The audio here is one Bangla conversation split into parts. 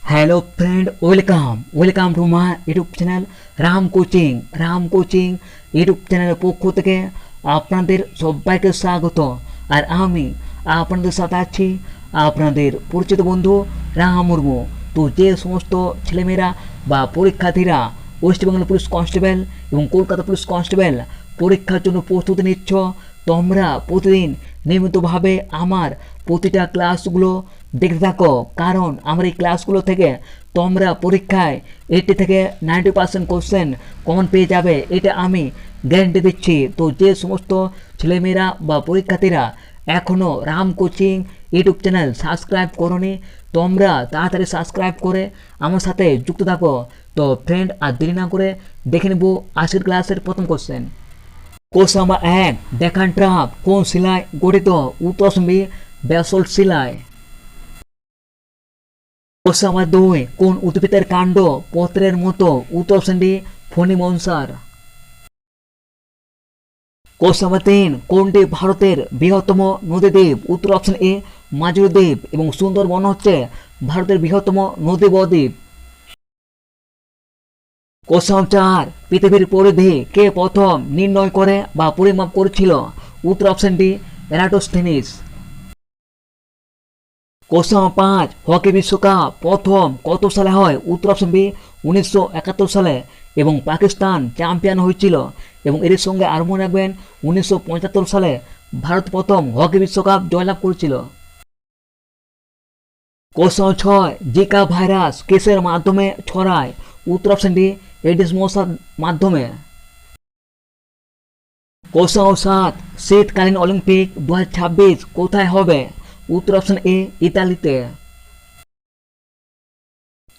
Hello friend, welcome to my YouTube channel Ram coaching YouTube চ্যানেলের পক্ষ থেকে আপনাদের সবাইকে স্বাগত। আর আমি আপনাদের সাথে আছি আপনাদের পরিচিত বন্ধু রাম মুর্মু। তো যে সমস্ত ছেলেমেয়েরা বা পরীক্ষার্থীরা ওয়েস্টবেঙ্গল পুলিশ কনস্টেবল এবং কলকাতা পুলিশ কনস্টেবল পরীক্ষার জন্য প্রস্তুতি নিচ্ছ, তোমরা প্রতিদিন নিয়মিতভাবে আমার প্রতিটা ক্লাসগুলো দেখতে থাকো, কারণ আমার এই ক্লাসগুলো থেকে তোমরা পরীক্ষায় 80 থেকে 90% কোশ্চেন কমন পেয়ে যাবে, এটা আমি গ্যারেন্টি দিচ্ছি। তো যে সমস্ত ছেলেমেয়েরা বা পরীক্ষার্থীরা এখনও Ram coaching YouTube channel subscribe করোনি, তোমরা তাড়াতাড়ি সাবস্ক্রাইব করে আমার সাথে যুক্ত থাকো। তো ফ্রেন্ড, আর দেরি না করে দেখে নেব আজকের ক্লাসের প্রথম question. Question number 1, Deccan trap কোন শিলায় গঠিত? উত্তর শুনবি ব্যাসল্ট শিলায়। কোশ্চেন নাম্বার 2, কোন উদ্ভিদের কাণ্ড পত্রের মতো? উত্তর শুনবি ফণিমনসার। কোশ্চেন নাম্বার 3, কোনটি ভারতের বৃহত্তম নদীদ্বীপ? উত্তর অপশন এ মাজুলি দ্বীপ, এবং সুন্দরবন হচ্ছে ভারতের বৃহত্তম নদী বদ্বীপ। কোশ্চেন নাম্বার 4, পৃথিবীর পরিধি কে প্রথম নির্ণয় করে বা পরিমাপ করেছিল? উত্তর option D Eratosthenes. Question number 5, hockey বিশ্বকাপ প্রথম কত সালে হয়? উত্তর অপশন বি 1971 সালে, এবং পাকিস্তান চ্যাম্পিয়ন হয়েছিল। এবং এর সঙ্গে আরও মনে রাখবেন 1975 সালে ভারত প্রথম হকি বিশ্বকাপ জয়লাভ করেছিল। কোশ্চেন নাম্বার 6, জিকা ভাইরাস কিসের মাধ্যমে ছড়ায়? উত্তর অপশন ডি এডিস মশার মাধ্যমে। কোশ্চেন নাম্বার 7, শীতকালীন অলিম্পিক 2026 কোথায় হবে? উত্তর অপশন এ ইতালিতে।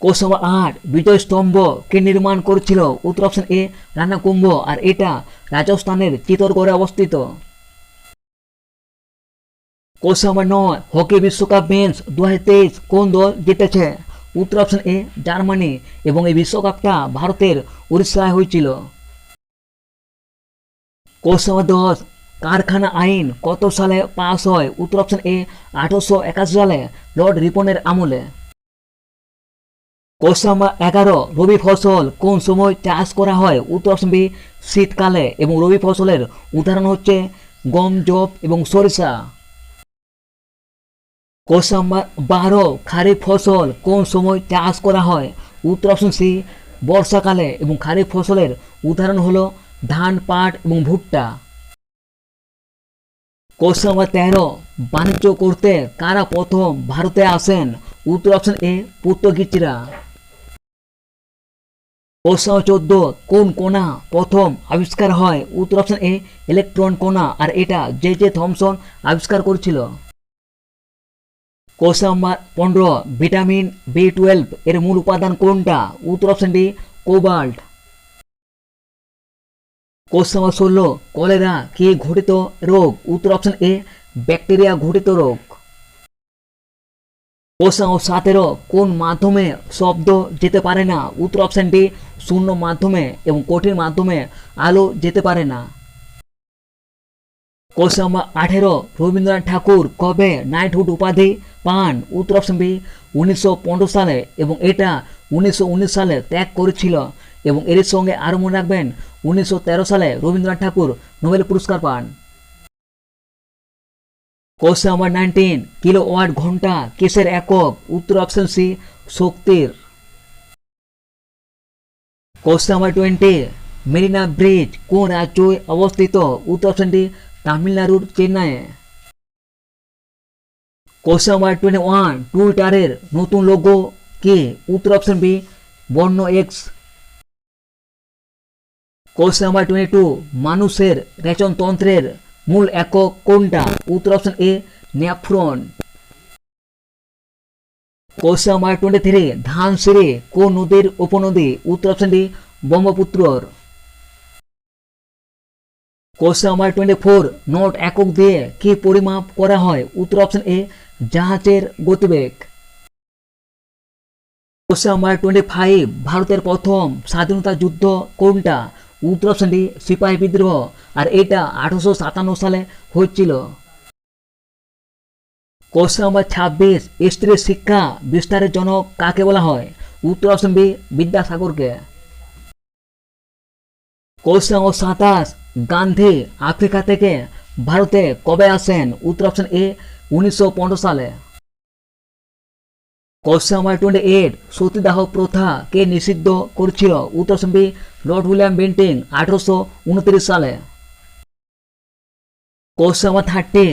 কোশ্চেন নাম্বার 8, বিজয় স্তম্ভ কে নির্মাণ করেছিল? উত্তর অপশন এ রানা কুম্ভ, আর এটা রাজস্থানের চিতরগড়ে অবস্থিত। কোশ্চেন নাম্বার 9, হকি বিশ্বকাপ মেন্স 2023 কোন দল জিতেছে? উত্তর অপশন এ জার্মানি, এবং এই বিশ্বকাপটা ভারতের উড়িষ্যায় হয়েছিল। কোশ্চেন নাম্বার 10, কারখানা আইন কত সালে পাস হয়? উত্তর অপশন এ 1881 সালে লর্ড রিপনের আমলে। কোশ্চেন নাম্বার 11, রবি ফসল কোন সময় চাষ করা হয়? উত্তর অপশন বি শীতকালে, এবং রবি ফসলের উদাহরণ হচ্ছে গম, যব এবং সরিষা। কোশ্চেন নাম্বার 12, খারিফ ফসল কোন সময় চাষ করা হয়? উত্তর অপশন সি বর্ষাকালে, এবং খারিফ ফসলের উদাহরণ হলো ধান, পাট এবং ভুট্টা। কোশ্চেন নাম্বার 13, বাণিজ্য করতে কারা প্রথম ভারতে আসেন? উত্তর অপশন এ পর্তুগিজরা। কোশ্চেন নাম্বার 14, কোন কণা প্রথম আবিষ্কার হয়? উত্তর অপশন এ ইলেকট্রন কণা, আর এটা জে থমসন আবিষ্কার করেছিল। কোশ্চেন নাম্বার 15, ভিটামিন B12 এর মূল উপাদান কোনটা? উত্তর option D cobalt. Question number 16, cholera কি ঘটিত রোগ? উত্তর অপশন এ ব্যাকটেরিয়া ঘটিত রোগ। কোশ্চেন নাম্বার 17, কোন মাধ্যমে শব্দ যেতে পারে না? উত্তর অপশন ডি শূন্য মাধ্যমে, এবং কঠিন মাধ্যমে আলো যেতে পারে না। কোশ্চেন নাম্বার 18, রবীন্দ্রনাথ ঠাকুর কবে নাইটহুড উপাধি পান? উত্তর অপশন বি 1915 সালে, এবং এটা 1919 সালে ত্যাগ করেছিল। এবং এর সঙ্গে আরও মনে রাখবেন 1913 সালে রবীন্দ্রনাথ ঠাকুর নোবেল পুরস্কার পান। কোশ্চেন নাম্বার 19, কিলোওয়াট ঘন্টা কিসের একক? উত্তর অপশন সি শক্তির। কোশ্চেন নাম্বার 20, মেরিনা ব্রিজ কোন রাজ্যে অবস্থিত? উত্তর অপশন ডি তামিলনাড়ুর চেন্নাইয়ে। কোশ্চেন নাম্বার 21, টুইটারের নতুন লোগো কি? উত্তর অপশন বি বর্ণ এক্স। কোশ্চেন নাম্বার 22, মানুষের রেচনতন্ত্রের মূল একক কোনটা? উত্তর option A nephron. Question number 23, Dhansiri কোন নদীর উপনদী? উত্তর অপশন ডি ব্রহ্মপুত্রর। কোশ্চেন নাম্বার 24, নট একক দিয়ে কি পরিমাপ করা হয়? উত্তর অপশন এ জাহাজের গতিবেগ। কোশ্চেন নাম্বার 25, ভারতের প্রথম স্বাধীনতা যুদ্ধ কোনটা? উত্তর অপশন ডি সিপাহী বিদ্রোহ, আর এটা 1857 সালে হয়েছিল। কোশ্চেন নাম্বার 26, স্ত্রীর শিক্ষা বিস্তারের জনক কাকে বলা হয়? উত্তর অপশন বি, বিদ্যাসাগরকে। কোশ্চেন নাম্বার 27, গান্ধী আফ্রিকা থেকে ভারতে কবে আসেন? উত্তর অপশন এ, 1915 সালে। কোশ্চেন নাম্বার 28, সতীদাহ প্রথা কে নিষিদ্ধ করেছিল? উত্তর option B, Lord William Bentinck 1829 সালে। কোশ্চেন নাম্বার 30,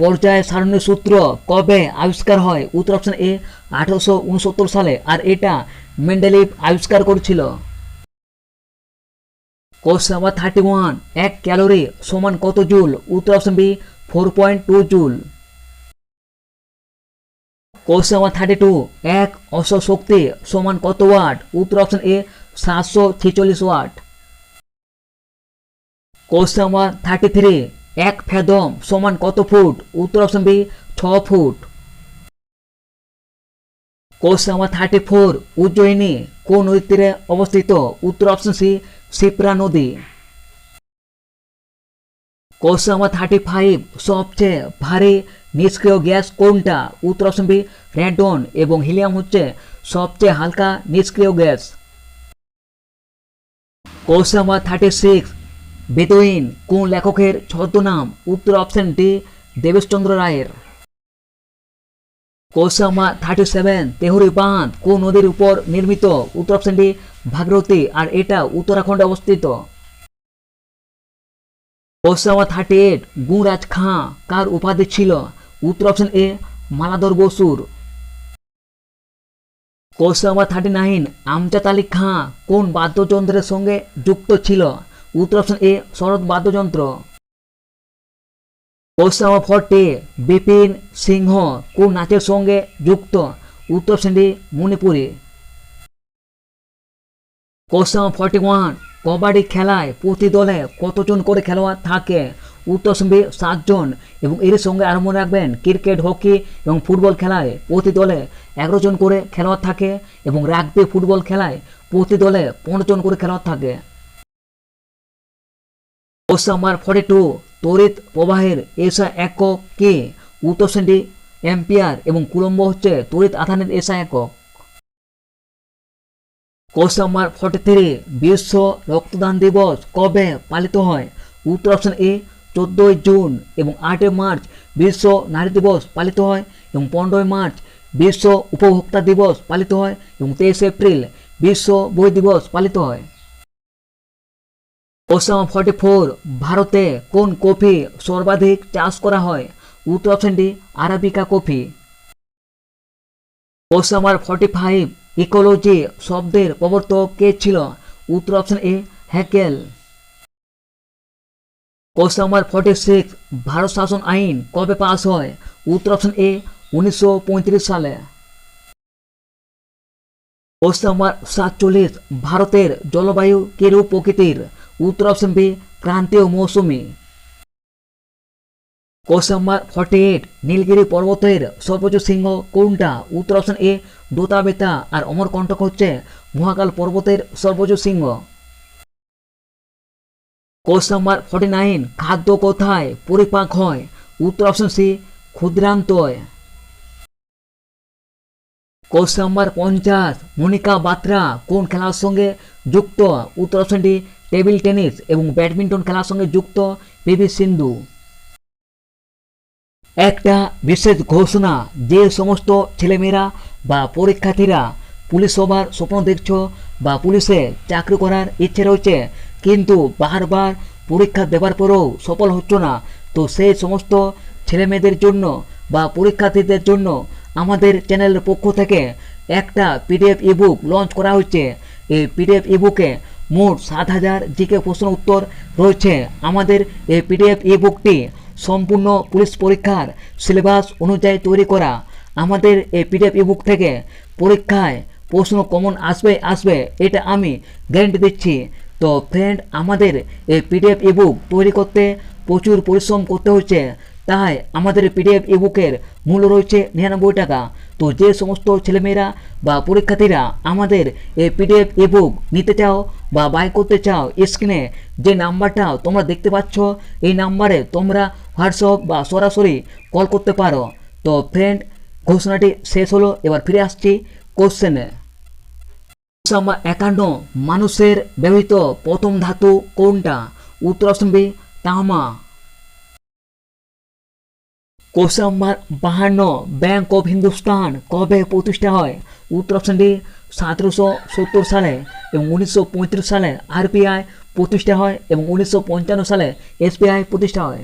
পর্যায় সারণী সূত্র কবে আবিষ্কার হয়? উত্তর অপশন এ, 1869 সালে, আর এটা মেন্ডেলিভ আবিষ্কার করেছিল। কোশ্চেন নাম্বার 31, 1 ক্যালোরি সমান কত জুল? উত্তর option B, 4.2 joule. Question number 32, 1 অশ্ব শক্তি সমান কত ওয়াট? উত্তর option A, 746 watt. Question number 33, 1 fathom সমান কত ফুট? উত্তর option B, 6 foot. Question number 34, Ujjayini কোন নদীর তীরে অবস্থিত? উত্তর অপশন সি, শিপ্রা নদী। কোশ্চেন নাম্বার 35, সবচেয়ে ভারী নিষ্ক্রিয় গ্যাস কোনটা? উত্তর অপশন বি, রেডন, এবং হিলিয়াম হচ্ছে সবচেয়ে হালকা নিষ্ক্রিয় গ্যাস। কোশ্চেন নাম্বার 36, বেদুইন কোন লেখকের ছদ্মনাম? উত্তর অপশন ডি, দেবেশচন্দ্র রায়ের। কোশ্চেন নাম্বার 37, তেহরি বাঁধ কোন নদীর উপর নির্মিত? উত্তর অপশন ডি, ভাগীরথী, আর এটা উত্তরাখণ্ডে অবস্থিত। কোশ্চেন নাম্বার 38, গুঁরাজ খাঁ কার উপাধি ছিল? উত্তর অপশন এ, মালাধর বসুর। কোশ্চেন নাম্বার 39, আমজাদ আলী খাঁ কোন বাদ্যযন্ত্রের সঙ্গে যুক্ত ছিল? উত্তর অপশন এ, শরৎ বাদ্যযন্ত্র। কোশ্চেন নাম্বার 40, বিপিন সিংহ কোন নাচের সঙ্গে যুক্ত? উত্তর option D, Manipuri. Question number 41, kabaddi খেলায় প্রতি দলে কতজন করে খেলোয়াড় থাকে? উত্তর অপশন বি, 7 জন, এবং এর সঙ্গে আরো মনে রাখবেন ক্রিকেট, হকি এবং ফুটবল খেলায় প্রতি দলে 11 জন করে খেলোয়াড় থাকে, এবং রাগবি ফুটবল খেলায় প্রতি দলে 15 জন করে খেলোয়াড় থাকে। কোশ্চেন নাম্বার 42, তড়িৎ প্রবাহের এসআই একক কি? উত্তর অপশন ডি, অ্যাম্পিয়ার, এবং কুলম্ব হচ্ছে তড়িৎ আধানের এসআই একক। কোশ্চেন নাম্বার 43, বিশ্ব রক্তদান দিবস কবে পালিত হয়? উত্তর অপশন এ, 14 জুন, এবং 8 মার্চ বিশ্ব নারী দিবস পালিত হয়, এবং 15 মার্চ বিশ্ব উপভোক্তা দিবস পালিত হয়, এবং 23 এপ্রিল বিশ্ব বই দিবস পালিত হয়। কোশ্চেন নাম্বার 44, ভারতে কোন কফি সর্বাধিক চাষ করা হয়? উত্তর option D, arabica coffee. Question number 45, ecology শব্দের প্রবর্তক কে ছিল? উত্তর অপশন এ, হ্যাকেল। কোশ্চেন নাম্বার 46, ভারত শাসন আইন কবে পাস হয়? উত্তর অপশন এ, 1935 সালে। কোশ্চেন নাম্বার 47, ভারতের জলবায়ু কিরূপ প্রকৃতির? উত্তর অপশন বি, ক্রান্তীয় মৌসুমী। কোশ্চেন নাম্বার 48, নীলগিরি পর্বতের সর্বোচ্চ শৃঙ্গ কোনটা? উত্তর অপশন এ, দোতাবেতা, আর অমরকণ্টক হচ্ছে মহাকাল পর্বতের সর্বোচ্চ শৃঙ্গ। কোশ্চেন নাম্বার 49, খাদ্য কোথায় পরিপাক হয়? উত্তর অপশন সি, ক্ষুদ্রান্তয়। কোশ্চেন নাম্বার 50, মনিকা বাত্রা কোন খেলার সঙ্গে যুক্ত? উত্তর অপশন ডি, টেবিল টেনিস, এবং ব্যাডমিন্টন খেলার সঙ্গে যুক্ত পিভি সিন্ধু। একটা বিশেষ ঘোষণা, যে সমস্ত ছেলেমেয়েরা বা পরীক্ষার্থীরা পুলিশ হবার স্বপ্ন দেখছো বা পুলিশে চাকরি করার ইচ্ছে রয়েছে, কিন্তু বারবার পরীক্ষা দেবার পরেও সফল হচ্ছ না, তো সেই সমস্ত ছেলেমেয়েদের জন্য বা পরীক্ষার্থীদের জন্য আমাদের চ্যানেলের পক্ষ থেকে একটা পিডিএফ ইবুক লঞ্চ করা হচ্ছে। এই পিডিএফ ইবুকে মোট 7000 জিকে প্রশ্ন উত্তর রয়েছে। আমাদের এই পিডিএফ ইবুকটি সম্পূর্ণ পুলিশ পরীক্ষার সিলেবাস অনুযায়ী তৈরি করা। আমাদের এই পিডিএফ ইবুক থেকে পরীক্ষায় প্রশ্ন কমন আসবে, এটা আমি গ্যারেন্টি দিচ্ছি। তো ফ্রেন্ড, আমাদের এই পিডিএফ ইবুক তৈরি করতে প্রচুর পরিশ্রম করতে হচ্ছে, তাই আমাদের পিডিএফ ইবুকের মূল্য রয়েছে 99 টাকা। তো যে সমস্ত ছেলেমেয়েরা বা পরীক্ষার্থীরা আমাদের এই পিডিএফ ইবুক নিতে চাও বা বাই করতে চাও, স্ক্রিনে যে নাম্বারটা তোমরা দেখতে পাচ্ছ, এই নাম্বারে তোমরা হোয়াটসঅ্যাপ বা সরাসরি কল করতে পারো। তো ফ্রেন্ড, ঘোষণাটি শেষ হলো, এবার ফিরে আসছি কোশ্চেনে। নাম্বার 51, মানুষের ব্যবহৃত প্রথম ধাতু কোনটা? উত্তর অপশন বি তামা। Question number 52, bank of Hindustan কবে প্রতিষ্ঠা হয়? উত্তর অপশন ডি 1770 সালে এবং 1935 সালে আরবিআই প্রতিষ্ঠা হয় এবং 1955 সালে এসবিআই প্রতিষ্ঠা হয়।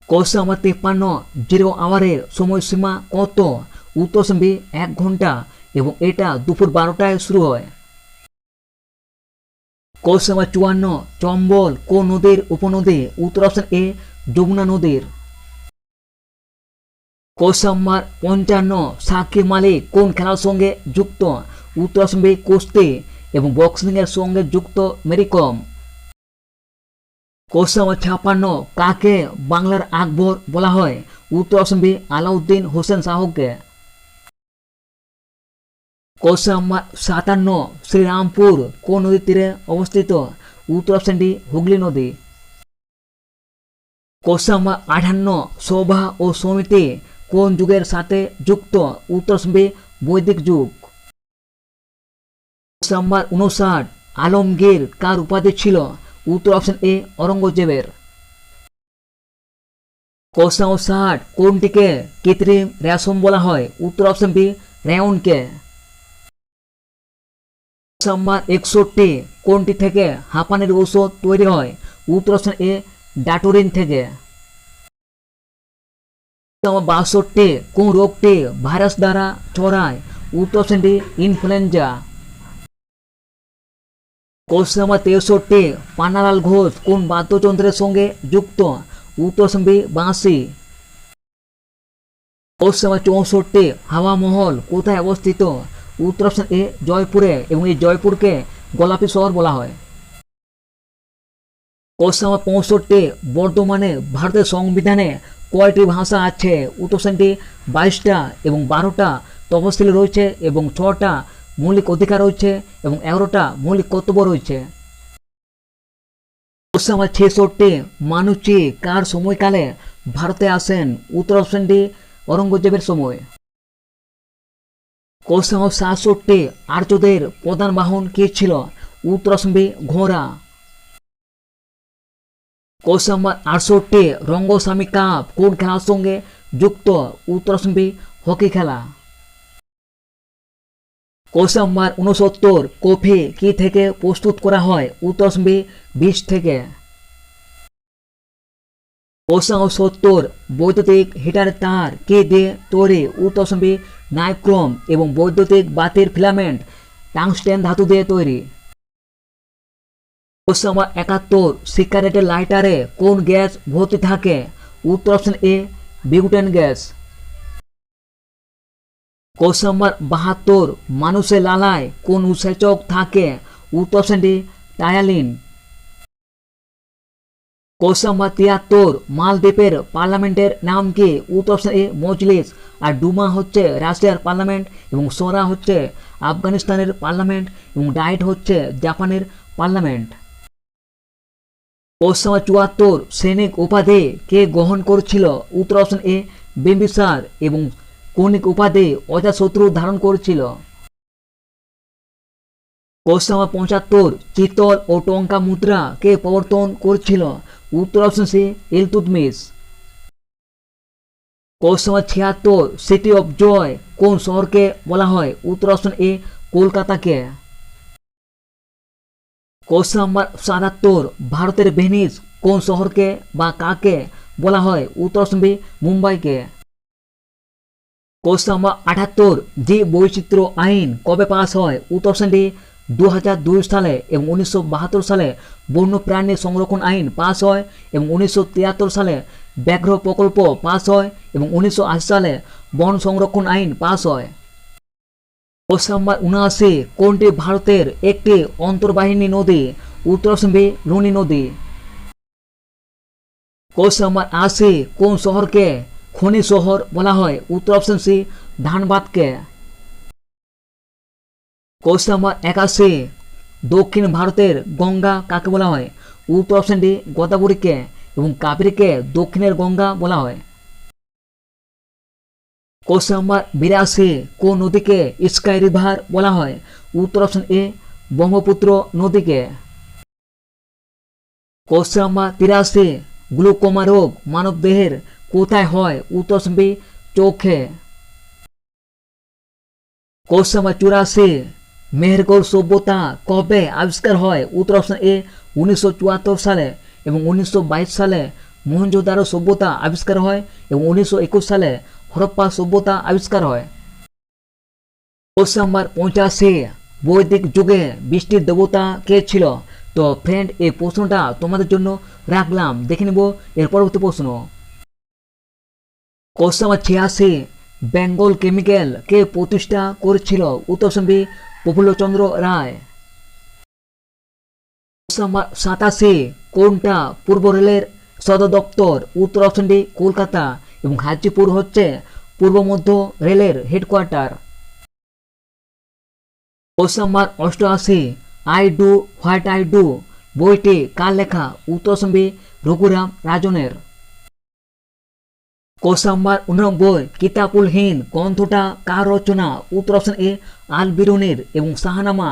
কোশ্চেন নাম্বার 53, 0 আওয়ারের সময়সীমা কত? উত্তর অপশন বি 1 ঘন্টা এবং এটা দুপুর 12টায় শুরু হয়। কোশ্চেন নাম্বার 54, চম্বল কোন নদীর উপনদী? উত্তর অপশন এ যমুনা নদীর। কোশ্চেন নাম্বার 55, সাকিব মালিক কোন খেলার সঙ্গে যুক্ত? উত্তর অপশন বি কুস্তি এবং বক্সিং এর সঙ্গে যুক্ত মেরি কম। কোশ্চেন নাম্বার 56, কাকে বাংলার আকবর বলা হয়? উত্তর অপশন বি আলাউদ্দিন হোসেন শাহকে। কোশ্চেন নাম্বার 57, শ্রীরামপুর কোন নদীর তীরে অবস্থিত? উত্তর অপশন ডি হুগলি নদী। কোশ্চেন নাম্বার 58, সভা ও সমিতি কোন যুগের সাথে যুক্ত? উত্তর অপশন বি বৈদিক যুগ। কোশ্চেন নাম্বার 59, আলমগীর কার উপাধি ছিল? উত্তর অপশন এ অরঙ্গজেবের। কোশ্চেন নাম্বার 60, কোনটিকে কৃত্রিম রেশম বলা হয়? উত্তর অপশন বি রেয়নকে। কোশ্চেন নাম্বার 61, কোনটি থেকে হাঁপানির ঔষধ তৈরি হয়? উত্তর অপশন এ ডাটোরিন থেকে। কোশ্চেন নাম্বার 62, কোন রোগটি ভাইরাস দ্বারা ছড়ায়? উত্তর option D influenza. Question number 63, Pannalal Ghosh কোন বাদ্যযন্ত্রের সঙ্গে যুক্ত? উত্তর অপশন বি বাঁশি। কোশ্চেন নাম্বার 64, হাওয়া মহল কোথায় অবস্থিত? উত্তর অপশন এ জয়পুরে এবং এই জয়পুরকে গোলাপি শহর বলা হয়। কোশ্চেন নাম্বার 65, বর্তমানে ভারতের সংবিধানে কয়টি ভাষা আছে? উত্তর অপশন ডি 22টা এবং 12টা তফসিলি রয়েছে এবং 6টা মৌলিক অধিকার রয়েছে এবং 11টা মৌলিক কর্তব্য রয়েছে। কোশ্চেন নাম্বার 66, মানুচি কার সময়কালে ভারতে আসেন? উত্তর অপশন ডি অরঙ্গজেবের সময়। কোশ্চেন নাম্বার 67, আর্যদের প্রধান বাহন কি ছিল? উত্তর অপশন বি ঘোড়া। কোশ্চেন নাম্বার 68, রঙ্গস্বামী কাপ কোন খেলার সঙ্গে যুক্ত? উত্তর অপশন বি হকি খেলা। কোশ্চেন নাম্বার 69, কফি কি থেকে প্রস্তুত করা হয়? উত্তর অপশন বি বীজ থেকে। কোশ্চেন নাম্বার 70, বৈদ্যুতিক হিটারের তার কি দিয়ে তৈরি? উত্তর অপশন বি নাইক্রোম এবং বৈদ্যুতিক বাতির ফিলামেন্ট টাংস্টেন ধাতু দিয়ে তৈরি। কোশ্চেন নাম্বার 71, সিগারেটের লাইটারে কোন গ্যাস ভর্তি থাকে? উত্তর অপশন এ বিউটেন গ্যাস। কোশ্চেন নাম্বার 72, মানুষের লালায় কোন উৎসেচক থাকে? উত্তর option D ptyalin. Question number 73, মালদ্বীপের পার্লামেন্টের নাম কি? উত্তর অপশন এ মজলিস আর ডুমা হচ্ছে রাশিয়ার পার্লামেন্ট এবং সোরা হচ্ছে আফগানিস্তানের পার্লামেন্ট এবং ডাইট হচ্ছে জাপানের পার্লামেন্ট। কোশ্চেন নাম্বার 74, সৈনিক উপাধি কে গ্রহণ করেছিল? উত্তর অপশন এ বিম্বিসার এবং কৌণিক উপাধি অজাতশত্রু ধারণ করেছিল। কোশ্চেন নাম্বার 75, চিতল ও টঙ্কা মুদ্রা কে প্রবর্তন করেছিল? উত্তর option C Iltutmish. Question number 76, city of joy কোন শহরকে বলা হয়? উত্তর অপশন এ কলকাতাকে। কোশ্চেন নাম্বার 77, ভারতের ভেনিস কোন শহরকে বা কাকে বলা হয়? উত্তর অপশন বি মুম্বাইকে। কোশ্চেন নাম্বার 78, জীব বৈচিত্র্য আইন কবে পাস হয়? উত্তর অপশন ডি 2002 সালে এবং 1972 সালে বন্যপ্রাণী সংরক্ষণ আইন পাস হয় এবং 1973 সালে ব্যাঘ্র প্রকল্প পাস হয় এবং 1980 সালে বন সংরক্ষণ আইন পাস হয়। কোশ্চেন নাম্বার 79, কোনটি ভারতের একটি অন্তর্বাহিনী নদী? উত্তর অপশন বি লুনি নদী। কোশ্চেন নাম্বার 80, কোন শহরকে খনি শহর বলা হয়? উত্তর অপশন সি ধানবাদকে। কোশ্চেন নাম্বার 81, দক্ষিণ ভারতের গঙ্গা কাকে বলা হয়? উত্তর অপশন ডি গোদাবরীকে এবং কাবেরীকে দক্ষিণের গঙ্গা বলা হয়। কোশ্চেন নাম্বার 82, কোন নদীকে স্কাই রিভার বলা হয়? উত্তর অপশন এ ব্রহ্মপুত্র নদীকে। কোশ্চেন নাম্বার 83, গ্লুকোমা রোগ মানব দেহের কোথায় হয়? উত্তর অপশন বি চোখে। কোশ্চেন নাম্বার 84, মেহেরগড় সভ্যতা কবে আবিষ্কার হয়? উত্তর অপশন এ 1974 সালে এবং 1922 সালে মহেঞ্জোদারো সভ্যতা আবিষ্কার হয় এবং 1921 সালে হরপ্পা সভ্যতা আবিষ্কার হয়। কোশ্চেন নাম্বার 85, বৈদিক যুগে বৃষ্টির দেবতা কে ছিল? তো ফ্রেন্ড এই প্রশ্নটা তোমাদের জন্য রাখলাম, দেখে নেব এর পরবর্তী প্রশ্ন। কোশ্চেন নাম্বার 86, বেঙ্গল কেমিক্যাল কে প্রতিষ্ঠা করেছিল? উত্তর অপশন বি প্রফুল্লচন্দ্র রায়। কোশ্চেন নাম্বার 87, কোনটা পূর্ব রেলের সদর দপ্তর? উত্তর অপশন ডি কলকাতা এবং হাজিপুর হচ্ছে পূর্ব মধ্য রেলের headquarter. Question number 88, I do what I do বইটি কার লেখা? উত্তর অপশন বি রঘুরাম রাজনের। কোশ্চেন নাম্বার 89, কিতাবুল হিন্দ গ্রন্থটা কার রচনা? উত্তর অপশন এ আল বিরুনির এবং শাহনামা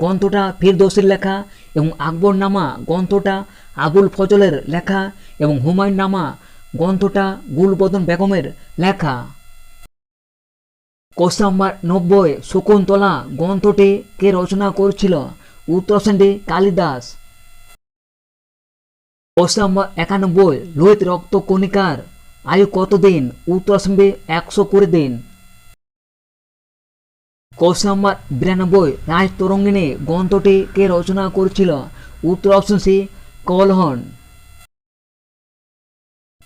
গ্রন্থটা ফিরদৌসির লেখা এবং আকবরনামা গ্রন্থটা আবুল ফজলের লেখা এবং হুমায়ুন নামা গ্রন্থটা গুলবদন বেগমের লেখা। কোশ্চেন নাম্বার 90, শকুন্তলা গ্রন্থটি কে রচনা করেছিল? উত্তর option D Kalidas. Question number 91, লোহিত রক্ত কণিকার আয়ু কতদিন? উত্তর অপশন বি 120 দিন। কোশ্চেন নাম্বার 92, রাজতরঙ্গিনী গ্রন্থটি কে রচনা করেছিল? উত্তর option C Kalhana.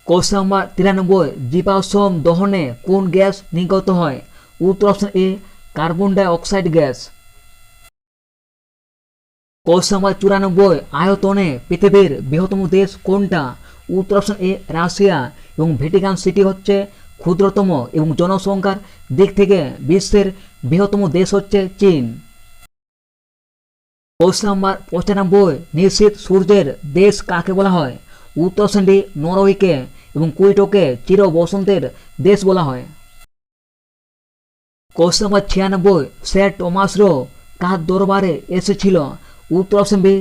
Question number 93, জীবাশ্ম দহনে কোন গ্যাস নির্গত হয়? উত্তর option A carbon dioxide gas. Question number 94, আয়তনে পৃথিবীর বৃহত্তম দেশ কোনটা? উত্তর অপশন এ রাশিয়া এবং ভ্যাটিকান সিটি হচ্ছে ক্ষুদ্রতম এবং জনসংখ্যার দিক থেকে বিশ্বের বৃহত্তম দেশ হচ্ছে চীন। কোশ্চেন নাম্বার 95, নিশ্চিত সূর্যের দেশ কাকে বলা হয়? উত্তর অপশন ডি নরওয়েকে এবং কুইটোকে চির বসন্তের দেশ বলা হয়। Question number 96, sir Thomas Roe কার দরবারে এসেছিল? উত্তর অপশন বি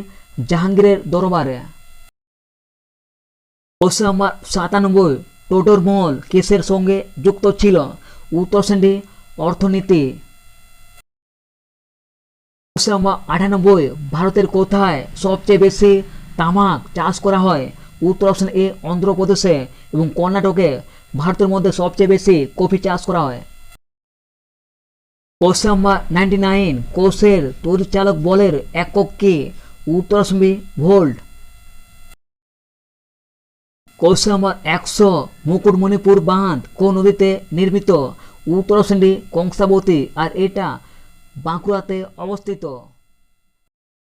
জাহাঙ্গীরের দরবারে। কোশ্চেন নাম্বার 97, টোডর মহল কিসের সঙ্গে যুক্ত ছিল? উত্তর অপশন ডি অর্থনীতি। কোশ্চেন নাম্বার 98, ভারতের কোথায় সবচেয়ে বেশি তামাক চাষ করা হয়? উত্তর অপশন এ অন্ধ্রপ্রদেশে এবং কর্ণাটকে ভারতের মধ্যে সবচেয়ে বেশি কফি চাষ করা হয়। কোশ্চেন নাম্বার 99, কোষের তড়িৎচালক বলের একক কি? উত্তর option B volt. Question number 100, Mukutmanipur বাঁধ কোন নদীতে নির্মিত? উত্তর অপশন ডি কংসাবতী আর এটা বাঁকুড়াতে অবস্থিত।